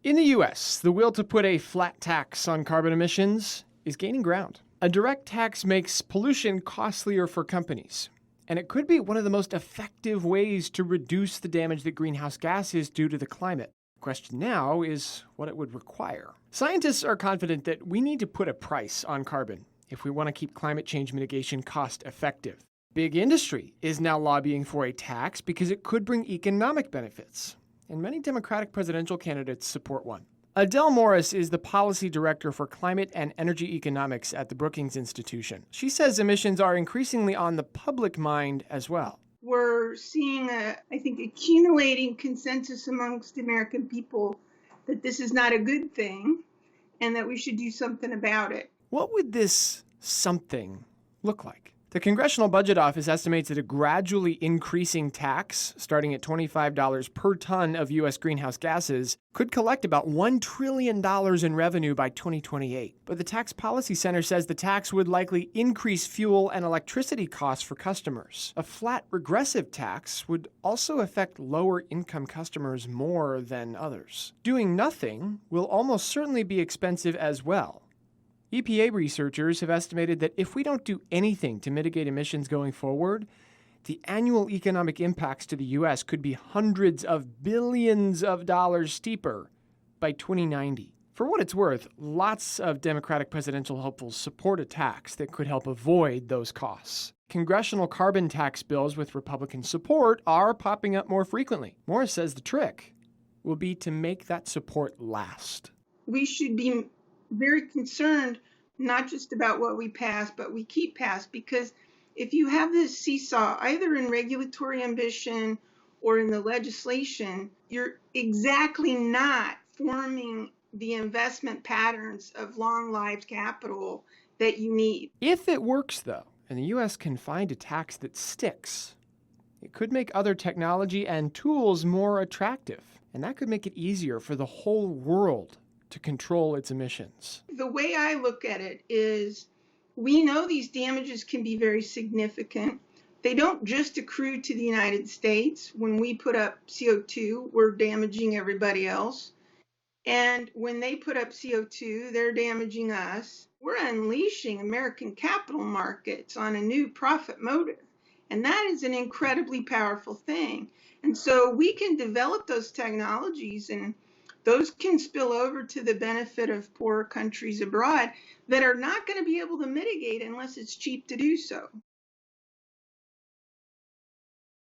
In the US, the will to put a flat tax on carbon emissions is gaining ground. A direct tax makes pollution costlier for companies, and it could be one of the most effective ways to reduce the damage that greenhouse gases do to the climate. The question now is what it would require. Scientists are confident that we need to put a price on carbon if we want to keep climate change mitigation cost effective. Big industry is now lobbying for a tax because it could bring economic benefits, and many Democratic presidential candidates support one. Adele Morris is the policy director for climate and energy economics at the Brookings Institution. She says emissions are increasingly on the public mind as well. We're seeing, accumulating consensus amongst the American people that this is not a good thing and that we should do something about it. What would this something look like? The Congressional Budget Office estimates that a gradually increasing tax, starting at $25 per ton of U.S. greenhouse gases, could collect about $1 trillion in revenue by 2028. But the Tax Policy Center says the tax would likely increase fuel and electricity costs for customers. A flat regressive tax would also affect lower-income customers more than others. Doing nothing will almost certainly be expensive as well. EPA researchers have estimated that if we don't do anything to mitigate emissions going forward, the annual economic impacts to the U.S. could be hundreds of billions of dollars steeper by 2090. For what it's worth, lots of Democratic presidential hopefuls support a tax that could help avoid those costs. Congressional carbon tax bills with Republican support are popping up more frequently. Morris says the trick will be to make that support last. We should be very concerned not just about what we pass, but we keep pass, because if you have this seesaw, either in regulatory ambition or in the legislation, you're exactly not forming the investment patterns of long-lived capital that you need. If it works, though, and the U.S. can find a tax that sticks, it could make other technology and tools more attractive, and that could make it easier for the whole world to control its emissions. The way I look at it is we know these damages can be very significant. They don't just accrue to the United States. When we put up CO2, we're damaging everybody else. And when they put up CO2, they're damaging us. We're unleashing American capital markets on a new profit motive. And that is an incredibly powerful thing. And so we can develop those technologies, and those can spill over to the benefit of poorer countries abroad that are not going to be able to mitigate unless it's cheap to do so.